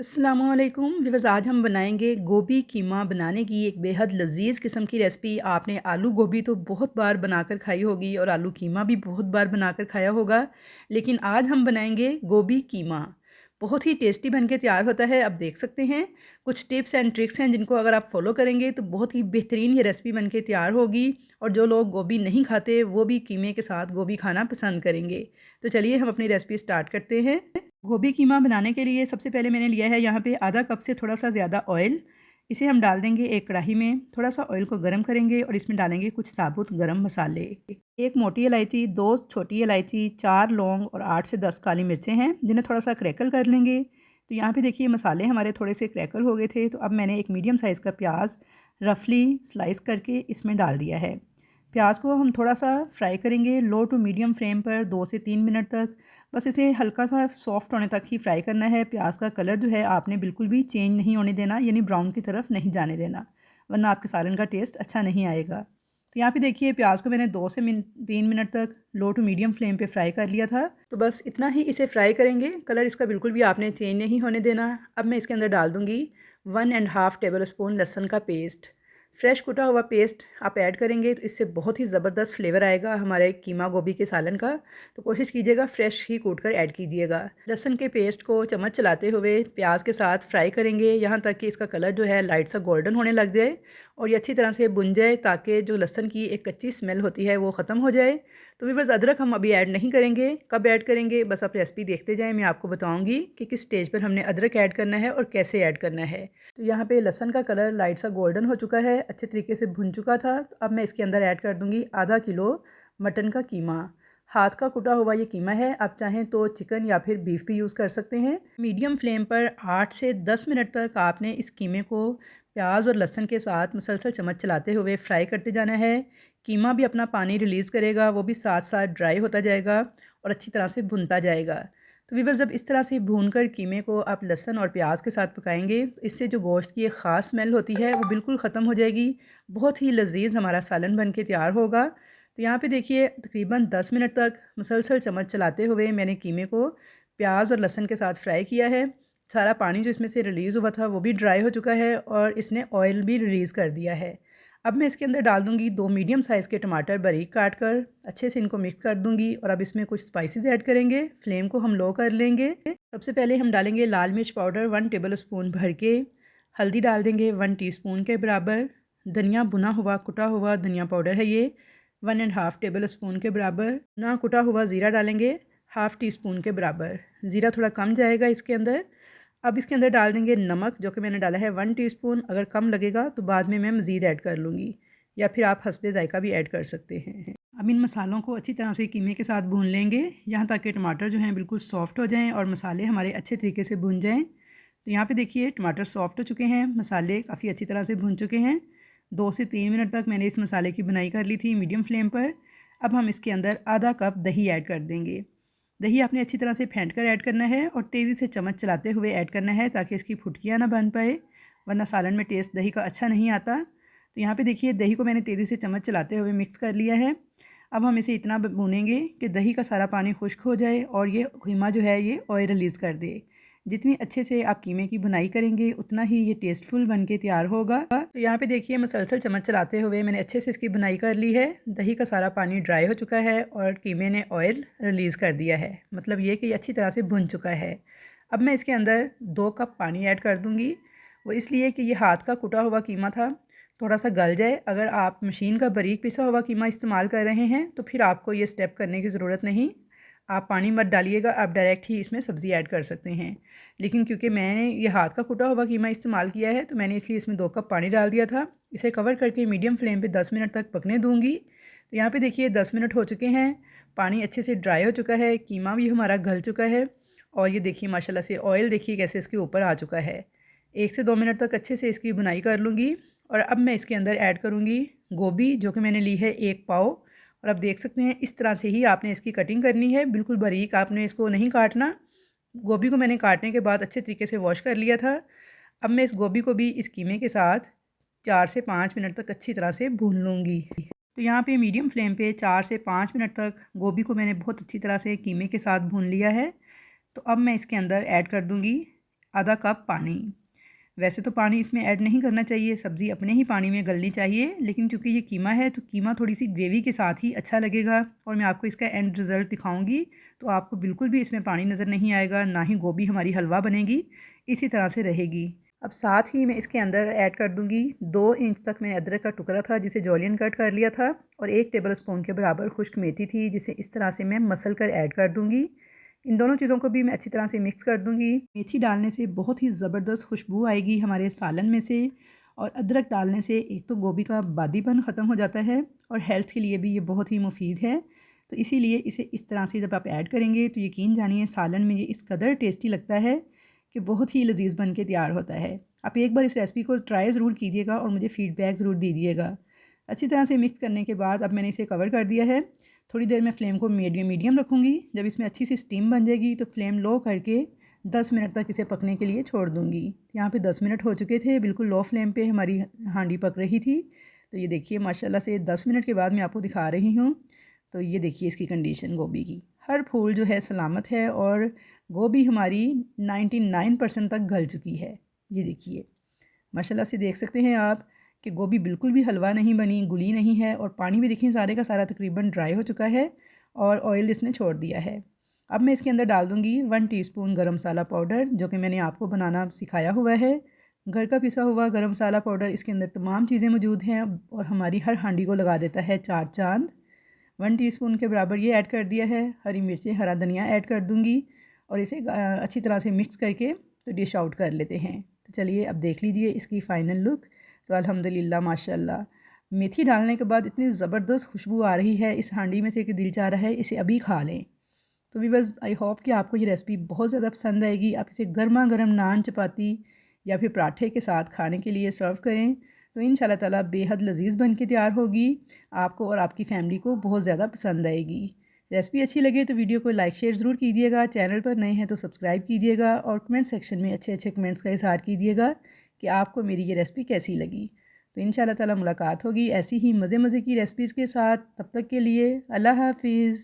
अस्सलामुअलैकुम व्यूअर्स, आज हम बनाएंगे गोभी कीमा बनाने की एक बेहद लजीज किस्म की रेसिपी। आपने आलू गोभी तो बहुत बार बनाकर खाई होगी और आलू कीमा भी बहुत बार बनाकर खाया होगा, लेकिन आज हम बनाएंगे गोभी कीमा। बहुत ही टेस्टी बनके तैयार होता है। अब देख सकते हैं कुछ टिप्स एंड ट्रिक्स हैं जिनको अगर आप फॉलो करेंगे तो बहुत ही बेहतरीन ये रेसिपी बनके तैयार होगी। और जो लोग गोभी नहीं खाते वो भी कीमे के साथ गोभी खाना पसंद करेंगे। तो चलिए हम अपनी रेसिपी स्टार्ट करते हैं। गोभी कीमा बनाने के लिए सबसे पहले मैंने लिया है यहाँ पे आधा कप से थोड़ा सा ज़्यादा ऑयल। इसे हम डाल देंगे एक कढ़ाई में। थोड़ा सा ऑयल को गर्म करेंगे और इसमें डालेंगे कुछ साबुत गरम मसाले। एक मोटी इलायची, दो छोटी इलायची, 4 लौंग और 8 से 10 काली मिर्चें हैं जिन्हें थोड़ा सा क्रैकल कर लेंगे। तो यहाँ पे देखिए मसाले हमारे थोड़े से क्रैकल हो गए थे। तो अब मैंने एक मीडियम साइज़ का प्याज रफली स्लाइस करके इसमें डाल दिया है। प्याज को हम थोड़ा सा फ्राई करेंगे लो टू मीडियम फ्लेम पर 2 से 3 मिनट तक। बस इसे हल्का सा सॉफ्ट होने तक ही फ्राई करना है। प्याज का कलर जो है आपने बिल्कुल भी चेंज नहीं होने देना, यानी ब्राउन की तरफ नहीं जाने देना, वरना आपके सालन का टेस्ट अच्छा नहीं आएगा। तो यहाँ पे देखिए प्याज को मैंने 2 से 3 मिनट तक लो टू मीडियम फ्लेम पे फ्राई कर लिया था। तो बस इतना ही इसे फ्राई करेंगे, कलर इसका बिल्कुल भी आपने चेंज नहीं होने देना। अब मैं इसके अंदर डाल दूँगी 1.5 टेबल स्पून लहसुन का पेस्ट। फ्रेश कुटा हुआ पेस्ट आप ऐड करेंगे तो इससे बहुत ही ज़बरदस्त फ्लेवर आएगा हमारे कीमा गोभी के सालन का। तो कोशिश कीजिएगा फ्रेश ही कूट कर ऐड कीजिएगा। लहसुन के पेस्ट को चम्मच चलाते हुए प्याज के साथ फ्राई करेंगे यहाँ तक कि इसका कलर जो है लाइट सा गोल्डन होने लग जाए और ये अच्छी तरह से भुन जाए, ताकि जो लहसुन की एक कच्ची स्मेल होती है वो ख़त्म हो जाए। तो भी बस अदरक हम अभी ऐड नहीं करेंगे। कब ऐड करेंगे बस आप रेसिपी देखते जाएँ, मैं आपको बताऊँगी कि किस स्टेज पर हमने अदरक ऐड करना है और कैसे ऐड करना है। तो यहाँ पे लहसुन का कलर लाइट सा गोल्डन हो चुका है, अच्छे तरीके से भुन चुका था। तो अब मैं इसके अंदर ऐड कर दूँगी आधा किलो मटन का कीमा। हाथ का कुटा हुआ ये कीमा है, आप चाहें तो चिकन या फिर बीफ भी यूज़ कर सकते हैं। मीडियम फ्लेम पर 8 से 10 मिनट तक आपने इस कीमे को प्याज और लहसुन के साथ मुसलसल चम्मच चलाते हुए फ्राई करते जाना है। कीमा भी अपना पानी रिलीज़ करेगा, वो भी साथ साथ ड्राई होता जाएगा और अच्छी तरह से भुनता जाएगा। तो वीवर जब इस तरह से भूनकर कीमे को आप लहसुन और प्याज के साथ पकाएंगे तो इससे जो गोश्त की एक ख़ास स्मेल होती है वो बिल्कुल ख़त्म हो जाएगी। बहुत ही लजीज हमारा सालन बन के तैयार होगा। तो यहाँ पे देखिए तकरीबन 10 मिनट तक मुसलसल चम्मच चलाते हुए मैंने कीमे को प्याज और लहसुन के साथ फ्राई किया है। सारा पानी जो इसमें से रिलीज़ हुआ था वो भी ड्राई हो चुका है और इसने ऑयल भी रिलीज़ कर दिया है। अब मैं इसके अंदर डाल दूंगी 2 मीडियम साइज़ के टमाटर बारीक काट कर, अच्छे से इनको मिक्स कर दूंगी। और अब इसमें कुछ स्पाइसेस ऐड करेंगे। फ्लेम को हम लो कर लेंगे। सबसे पहले हम डालेंगे लाल मिर्च पाउडर 1 टेबल स्पून भर के। हल्दी डाल देंगे 1 टीस्पून के बराबर। धनिया भुना हुआ कुटा हुआ धनिया पाउडर है ये 1.5 टेबल स्पून के बराबर। ना कुटा हुआ ज़ीरा डालेंगे हाफ़ टी स्पून के बराबर। ज़ीरा थोड़ा कम जाएगा इसके अंदर। अब इसके अंदर डाल देंगे नमक, जो कि मैंने डाला है 1 टीस्पून। अगर कम लगेगा तो बाद में मैं मज़ीद ऐड कर लूँगी, या फिर आप हस्बे ज़ायका भी ऐड कर सकते हैं। अब इन मसालों को अच्छी तरह से कीमे के साथ भून लेंगे, यहाँ तक कि टमाटर जो हैं बिल्कुल सॉफ्ट हो जाएं और मसाले हमारे अच्छे तरीके से भुन जाएं। तो यहाँ पे देखिए टमाटर सॉफ्ट हो चुके हैं, मसाले काफ़ी अच्छी तरह से भुन चुके हैं। 2 से 3 मिनट तक मैंने इस मसाले की बुनाई कर ली थी मीडियम फ्लेम पर। अब हम इसके अंदर आधा कप दही ऐड कर देंगे। दही आपने अच्छी तरह से फेंट कर ऐड करना है और तेज़ी से चम्मच चलाते हुए ऐड करना है, ताकि इसकी फुटकियाँ ना बन पाए, वरना सालन में टेस्ट दही का अच्छा नहीं आता। तो यहाँ पे देखिए दही को मैंने तेज़ी से चम्मच चलाते हुए मिक्स कर लिया है। अब हम इसे इतना भूनेंगे कि दही का सारा पानी खुश्क हो जाए और ये कीमा जो है ये ऑयल रिलीज़ कर दे। जितनी अच्छे से आप कीमे की बुनाई करेंगे उतना ही ये टेस्टफुल बन के तैयार होगा। तो यहाँ पे देखिए मुसलसल चम्मच चलाते हुए मैंने अच्छे से इसकी बुनाई कर ली है। दही का सारा पानी ड्राई हो चुका है और कीमे ने ऑयल रिलीज़ कर दिया है, मतलब ये कि ये अच्छी तरह से भुन चुका है। अब मैं इसके अंदर 2 कप पानी ऐड कर दूँगी। वो इसलिए कि ये हाथ का कुटा हुआ कीमा था, थोड़ा सा गल जाए। अगर आप मशीन का बारीक पिसा हुआ कीमा इस्तेमाल कर रहे हैं तो फिर आपको ये स्टेप करने की ज़रूरत नहीं, आप पानी मत डालिएगा, आप डायरेक्ट ही इसमें सब्ज़ी ऐड कर सकते हैं। लेकिन क्योंकि मैंने ये हाथ का कुटा हुआ कीमा इस्तेमाल किया है तो मैंने इसलिए इसमें 2 कप पानी डाल दिया था। इसे कवर करके मीडियम फ्लेम पे 10 मिनट तक पकने दूंगी। तो यहाँ पे देखिए 10 मिनट हो चुके हैं, पानी अच्छे से ड्राई हो चुका है, कीमा भी हमारा गल चुका है और ये देखिए माशाल्लाह से ऑयल देखिए कैसे इसके ऊपर आ चुका है। 1 से 2 मिनट तक अच्छे से इसकी बुनाई कर लूँगी। और अब मैं इसके अंदर ऐड करूँगी गोभी, जो कि मैंने ली है 1 पाव। और अब देख सकते हैं इस तरह से ही आपने इसकी कटिंग करनी है, बिल्कुल बारीक आपने इसको नहीं काटना। गोभी को मैंने काटने के बाद अच्छे तरीके से वॉश कर लिया था। अब मैं इस गोभी को भी इस कीमे के साथ 4 से 5 मिनट तक अच्छी तरह से भून लूँगी। तो यहाँ पे मीडियम फ्लेम पे 4 से 5 मिनट तक गोभी को मैंने बहुत अच्छी तरह से कीमे के साथ भून लिया है। तो अब मैं इसके अंदर ऐड कर दूँगी आधा कप पानी। वैसे तो पानी इसमें ऐड नहीं करना चाहिए, सब्ज़ी अपने ही पानी में गलनी चाहिए, लेकिन चूँकि ये कीमा है तो कीमा थोड़ी सी ग्रेवी के साथ ही अच्छा लगेगा और मैं आपको इसका एंड रिज़ल्ट दिखाऊंगी। तो आपको बिल्कुल भी इसमें पानी नज़र नहीं आएगा, ना ही गोभी हमारी हलवा बनेगी, इसी तरह से रहेगी। अब साथ ही मैं इसके अंदर ऐड कर दूंगी 2 इंच तक मैंने अदरक का टुकड़ा था जिसे जॉलियन कट कर लिया था, और 1 टेबल स्पून के बराबर खुश्क मेथी थी जिसे इस तरह से मैं मसल कर ऐड कर दूंगी। इन दोनों चीज़ों को भी मैं अच्छी तरह से मिक्स कर दूंगी। मेथी डालने से बहुत ही ज़बरदस्त खुशबू आएगी हमारे सालन में से, और अदरक डालने से एक तो गोभी का बादीपन ख़त्म हो जाता है और हेल्थ के लिए भी ये बहुत ही मुफीद है। तो इसीलिए इसे इस तरह से जब आप ऐड करेंगे तो यकीन जानिए सालन में ये इस कदर टेस्टी लगता है कि बहुत ही लजीज बन के तैयार होता है। आप एक बार इस रेसिपी को ट्राई ज़रूर कीजिएगा और मुझे फ़ीडबैक ज़रूर दीजिएगा। अच्छी तरह से मिक्स करने के बाद अब मैंने इसे कवर कर दिया है। थोड़ी देर में फ़्लेम को मीडियम रखूँगी। जब इसमें अच्छी सी स्टीम बन जाएगी तो फ्लेम लो करके 10 मिनट तक इसे पकने के लिए छोड़ दूँगी। यहाँ पे 10 मिनट हो चुके थे, बिल्कुल लो फ्लेम पे हमारी हांडी पक रही थी। तो ये देखिए माशाल्लाह से 10 मिनट के बाद मैं आपको दिखा रही हूँ। तो ये देखिए इसकी कंडीशन गोभी की, हर फूल जो है सलामत है और गोभी हमारी 99% तक गल चुकी है। ये देखिए माशाल्लाह से देख सकते हैं आप कि गोभी बिल्कुल भी हलवा नहीं बनी, गुली नहीं है, और पानी भी देखिए सारे का सारा तकरीबन ड्राई हो चुका है और ऑयल इसने छोड़ दिया है। अब मैं इसके अंदर डाल दूँगी 1 टीस्पून गरम मसाला पाउडर, जो कि मैंने आपको बनाना सिखाया हुआ है। घर का पिसा हुआ गरम मसाला पाउडर, इसके अंदर तमाम चीज़ें मौजूद हैं और हमारी हर हांडी को लगा देता है 4 चाँद। 1 टीस्पून के बराबर ये ऐड कर दिया है। हरी मिर्चें, हरा धनिया ऐड कर दूँगी और इसे अच्छी तरह से मिक्स करके तो डिश आउट कर लेते हैं। तो चलिए अब देख लीजिए इसकी फ़ाइनल लुक। तो अल्हम्दुलिल्लाह माशाल्लाह, मेथी डालने के बाद इतनी ज़बरदस्त खुशबू आ रही है इस हांडी में से कि दिल चाह रहा है इसे अभी खा लें। तो व्यूअर्स, आई होप कि आपको ये रेसिपी बहुत ज़्यादा पसंद आएगी। आप इसे गर्मा गर्म नान, चपाती या फिर पराठे के साथ खाने के लिए सर्व करें तो इंशाल्लाह ताला बेहद लजीज बन के तैयार होगी। आपको और आपकी फैमिली को बहुत ज़्यादा पसंद आएगी। रेसिपी अच्छी लगे तो वीडियो को लाइक शेयर ज़रूर कीजिएगा। चैनल पर नए हैं तो सब्सक्राइब कीजिएगा और कमेंट सेक्शन में अच्छे अच्छे कमेंट्स का इज़हार कीजिएगा कि आपको मेरी ये रेसिपी कैसी लगी। तो इंशाल्लाह ताला मुलाकात होगी ऐसी ही मज़े मज़े की रेसिपीज़ के साथ। तब तक के लिए अल्लाह हाफिज़।